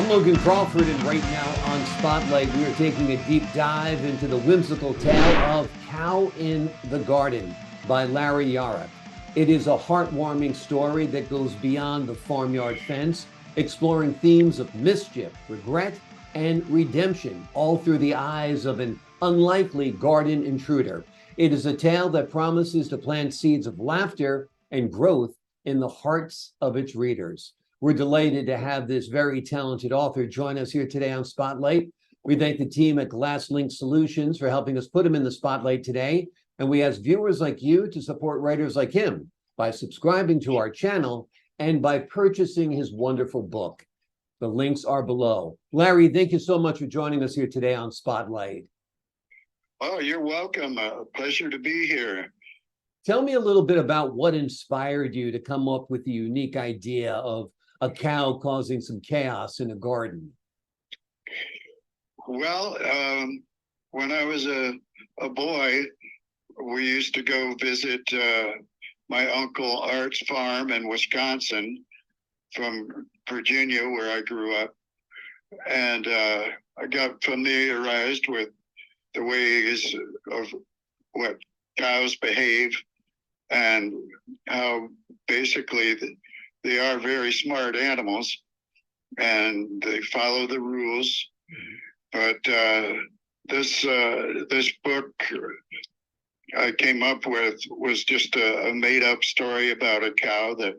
I'm Logan Crawford, and right now on Spotlight, we are taking a deep dive into the whimsical tale of Cow in the Garden by Larry Yaroch. It is a heartwarming story that goes beyond the farmyard fence, exploring themes of mischief, regret, and redemption, all through the eyes of an unlikely garden intruder. It is a tale that promises to plant seeds of laughter and growth in the hearts of its readers. We're delighted to have this very talented author join us here today on Spotlight. We thank the team at GlassLink Solutions for helping us put him in the spotlight today. And we ask viewers like you to support writers like him by subscribing to our channel and by purchasing his wonderful book. The links are below. Larry, thank you so much for joining us here today on Spotlight. Oh, you're welcome. A pleasure to be here. Tell me a little bit about what inspired you to come up with the unique idea of a cow causing some chaos in a garden. Well, when I was a boy, we used to go visit my Uncle Art's farm in Wisconsin from Virginia, where I grew up. And I got familiarized with the ways of what cows behave and how basically they are very smart animals and they follow the rules. But this book I came up with was just a made up story about a cow that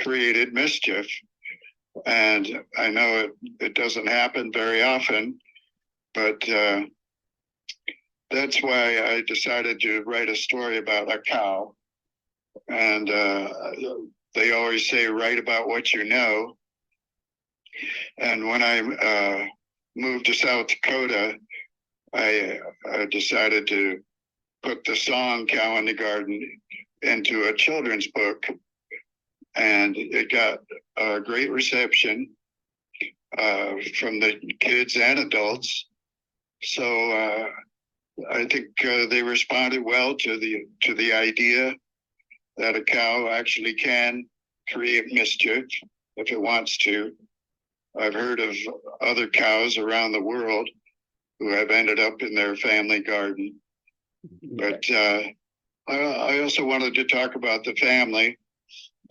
created mischief. And I know it doesn't happen very often, but that's why I decided to write a story about a cow. And they always say, write about what you know. And when I moved to South Dakota, I decided to put the song Cow in the Garden into a children's book. And it got a great reception from the kids and adults. So I think they responded well to the idea that a cow actually can create mischief if it wants to. I've heard of other cows around the world who have ended up in their family garden. But I also wanted to talk about the family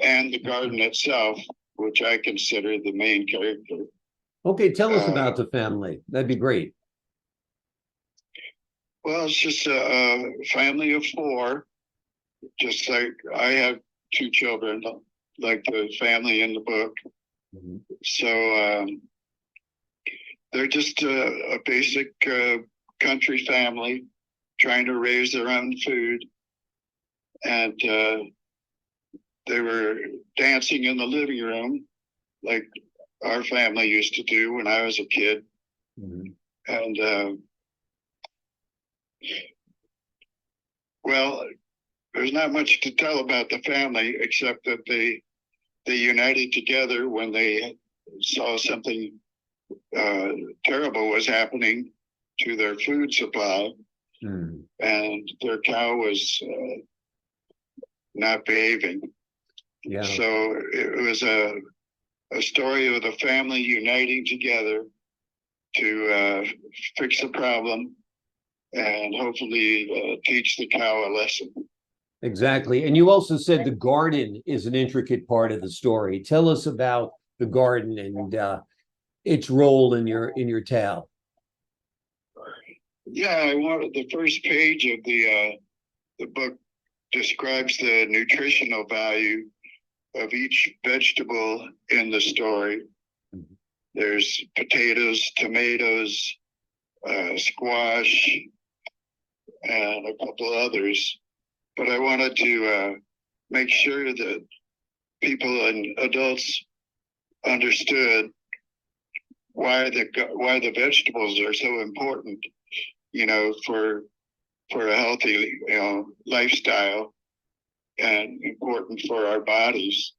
and the garden itself, which I consider the main character. Okay, tell us about the family. That'd be great. Well, it's just a family of four, just like I have two children, like the family in the book. Mm-hmm. So they're just a basic country family trying to raise their own food. And they were dancing in the living room like our family used to do when I was a kid. Mm-hmm. And well, there's not much to tell about the family except that they united together when they saw something terrible was happening to their food supply. Mm. And their cow was not behaving. Yeah. So it was a story of the family uniting together to fix the problem and hopefully teach the cow a lesson. Exactly. And you also said the garden is an intricate part of the story. Tell us about the garden and its role in your tale. Yeah, I wanted the first page of the book describes the nutritional value of each vegetable in the story. Mm-hmm. There's potatoes, tomatoes, squash, and a couple others. But I wanted to make sure that people and adults understood why the vegetables are so important, for a healthy, lifestyle, and important for our bodies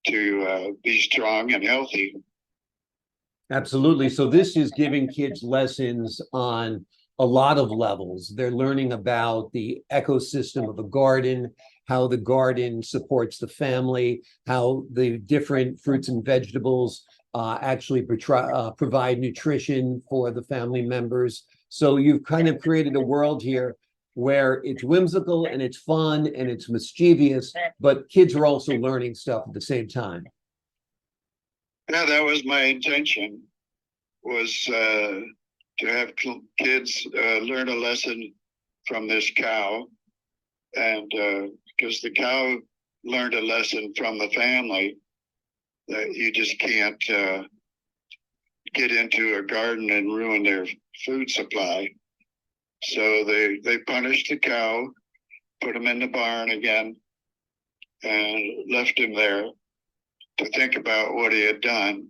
to be strong and healthy. Absolutely. So this is giving kids lessons on a lot of levels. They're learning about the ecosystem of a garden, how the garden supports the family, how the different fruits and vegetables actually provide nutrition for the family members. So you've kind of created a world here where it's whimsical and it's fun and it's mischievous, but kids are also learning stuff at the same time. Yeah, that was my intention, was to have kids learn a lesson from this cow. And because the cow learned a lesson from the family that you just can't get into a garden and ruin their food supply. So they punished the cow, put him in the barn again, and left him there to think about what he had done.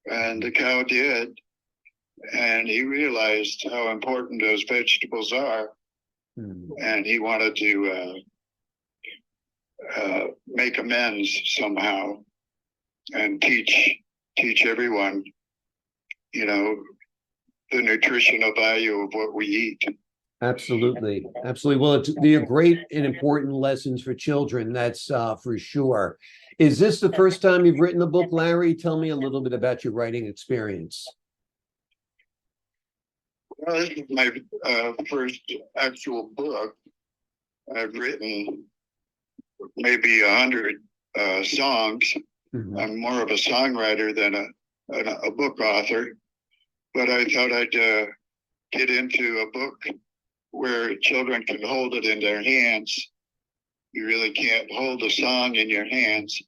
And the cow did. And he realized how important those vegetables are. And he wanted to make amends somehow and teach everyone, you know, the nutritional value of what we eat. Absolutely. Absolutely. Well, they're great and important lessons for children. That's for sure. Is this the first time you've written a book, Larry? Tell me a little bit about your writing experience. Well, this is my first actual book. I've written maybe 100 songs. I'm more of a songwriter than a book author, but I thought I'd get into a book where children can hold it in their hands. You really can't hold a song in your hands.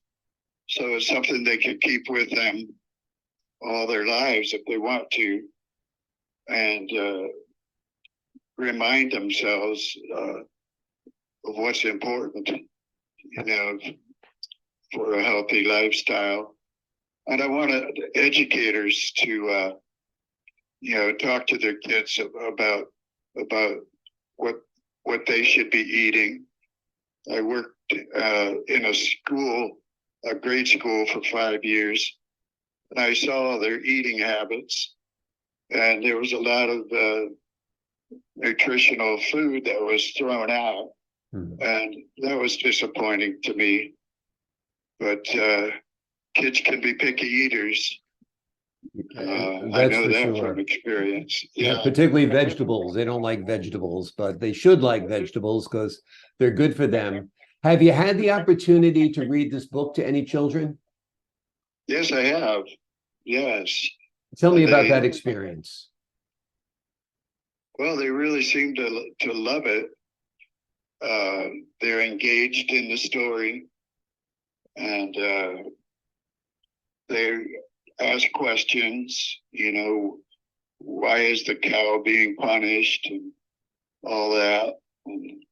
So it's something they can keep with them all their lives if they want to, and remind themselves of what's important, you know, for a healthy lifestyle. And I want educators to, you know, talk to their kids about what they should be eating. I worked in a school, a grade school, for 5 years, and I saw their eating habits. And there was a lot of nutritional food that was thrown out, and that was disappointing to me. But kids can be picky eaters. I know that from experience. Yeah, particularly vegetables. They don't like vegetables, but they should like vegetables because they're good for them. Have you had the opportunity to read this book to any children? Yes, I have. Yes. Tell me about that experience. Well, they really seem to love it. They're engaged in the story, and they ask questions, you know, why is the cow being punished and all that? And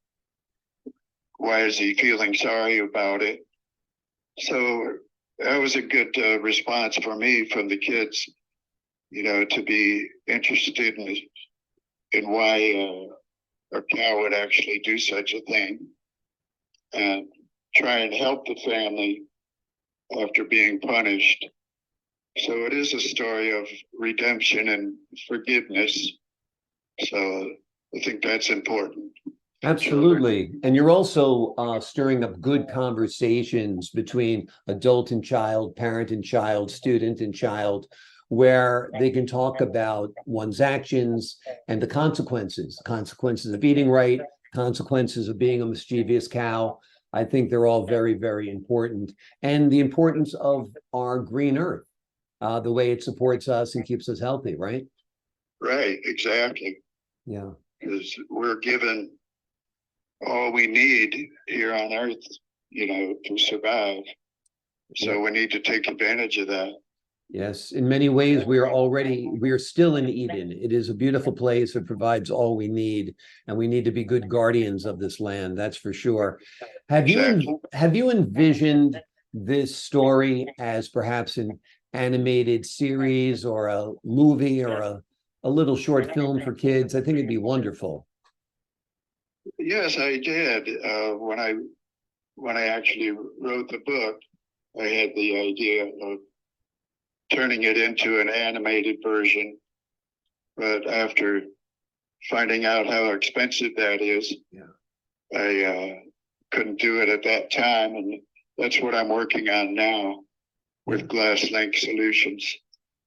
why is he feeling sorry about it? So that was a good response for me from the kids, you know, to be interested in why a cow would actually do such a thing, and try and help the family after being punished. So it is a story of redemption and forgiveness. So I think that's important. Absolutely. And you're also stirring up good conversations between adult and child, parent and child, student and child, where they can talk about one's actions and the consequences of eating right, consequences of being a mischievous cow. I think they're all very, very important. And the importance of our green earth, the way it supports us and keeps us healthy, right? Right, exactly. Yeah. Because we're given all we need here on earth, you know, to survive. So we need to take advantage of that. Yes, in many ways, we are still in Eden. It is a beautiful place. It provides all we need, and we need to be good guardians of this land. That's for sure. Have you envisioned this story as perhaps an animated series or a movie or a little short film for kids? I think it'd be wonderful. Yes, I did. When I actually wrote the book, I had the idea of turning it into an animated version. But after finding out how expensive that is, I couldn't do it at that time. And that's what I'm working on now. with glass link solutions.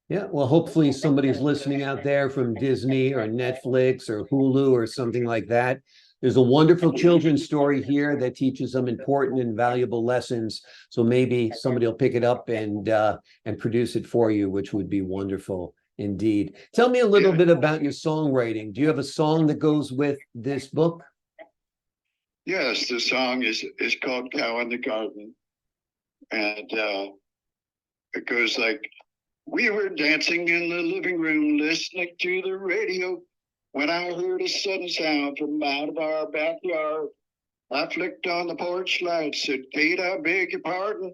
Yeah, well, hopefully somebody's listening out there from Disney or Netflix or Hulu or something like that. There's a wonderful children's story here that teaches them important and valuable lessons. So maybe somebody will pick it up and produce it for you, which would be wonderful indeed. Tell me a little bit about your songwriting. Do you have a song that goes with this book? Yes, the song is called "Cow in the Garden," and it goes like, "We were dancing in the living room, listening to the radio, when I heard a sudden sound from out of our backyard. I flicked on the porch light, said, 'Kate, I beg your pardon.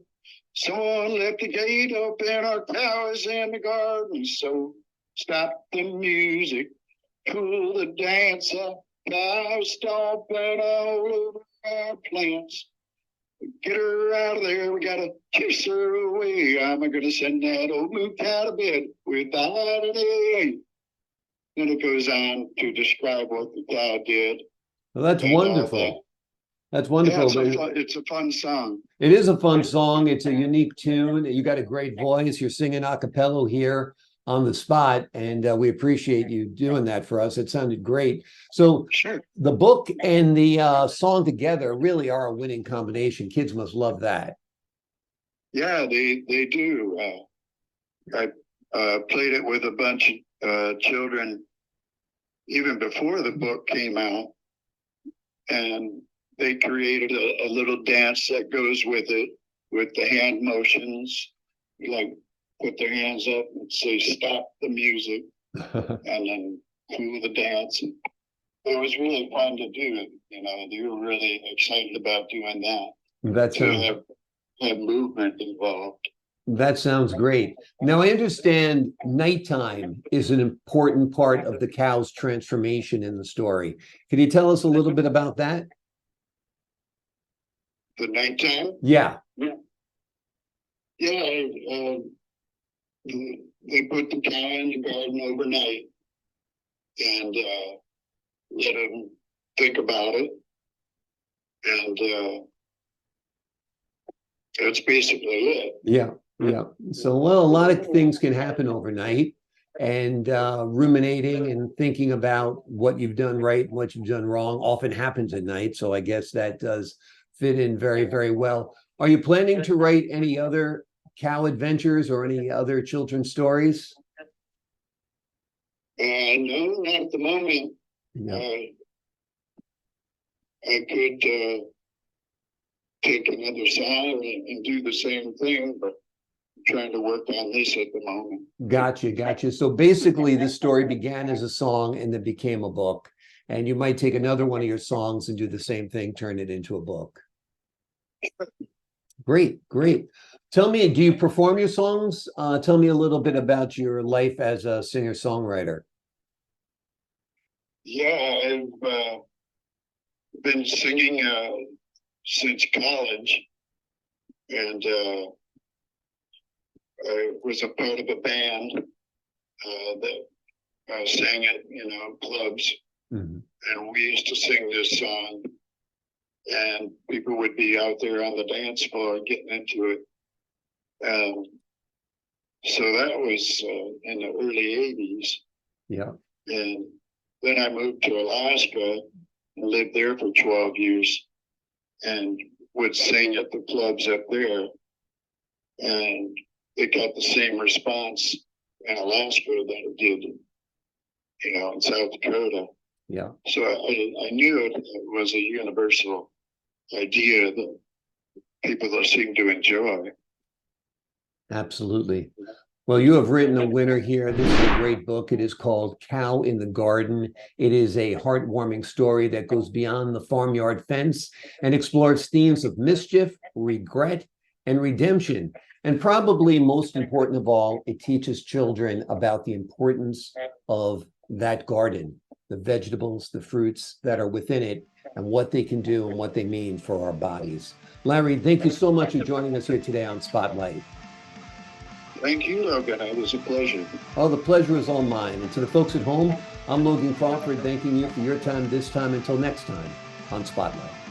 Someone left the gate open, our cow is in the garden. So stop the music, cool the dance up, cow stomping all over our plants. Get her out of there, we gotta chase her away. I'm gonna send that old moon cow to bed without an egg.'" Then it goes on to describe what the cow did. Well, that's wonderful. That's wonderful. Yeah, it's a fun song. It is a fun song. It's a unique tune. You got a great voice. You're singing a cappella here on the spot, and we appreciate you doing that for us. It sounded great. So Sure. the book and the song together really are a winning combination. Kids must love that. Yeah, they do. I played it with a bunch of children even before the book came out, and they created a little dance that goes with it, with the hand motions, like put their hands up and say, "Stop the music," and then cool the dance. And it was really fun to do. You know, they were really excited about doing that. That sounds have movement involved. That sounds great. Now, I understand nighttime is an important part of the cow's transformation in the story. Can you tell us a little bit about that? The nighttime? Yeah. Yeah. They put the cow in the garden overnight and let them think about it. And that's basically it. Yeah. Yeah. So, well, a lot of things can happen overnight, and ruminating and thinking about what you've done right and what you've done wrong often happens at night. So I guess that does fit in very, very well. Are you planning to write any other cow adventures or any other children's stories? No, not at the moment. No. I could take another song and do the same thing, but I'm trying to work on this at the moment. Gotcha. So basically, this story began as a song and then became a book. And you might take another one of your songs and do the same thing, turn it into a book. Great. Tell me, do you perform your songs? Tell me a little bit about your life as a singer-songwriter. Yeah, I've been singing since college, and I was a part of a band that sang at clubs, and we used to sing this song, and people would be out there on the dance floor getting into it. So that was in the early 80s. Yeah. And then I moved to Alaska and lived there for 12 years and would sing at the clubs up there. And it got the same response in Alaska that it did, in South Dakota. Yeah. So I knew it was a universal idea that people seem to enjoy. Absolutely. Well, you have written a winner here. This is a great book. It is called Cow in the Garden. It is a heartwarming story that goes beyond the farmyard fence and explores themes of mischief, regret, and redemption. And probably most important of all, it teaches children about the importance of that garden, the vegetables, the fruits that are within it, and what they can do and what they mean for our bodies. Larry, thank you so much for joining us here today on Spotlight. Thank you, Logan. It was a pleasure. Oh, the pleasure is all mine. And to the folks at home, I'm Logan Crawford, thanking you for your time this time. Until next time on Spotlight.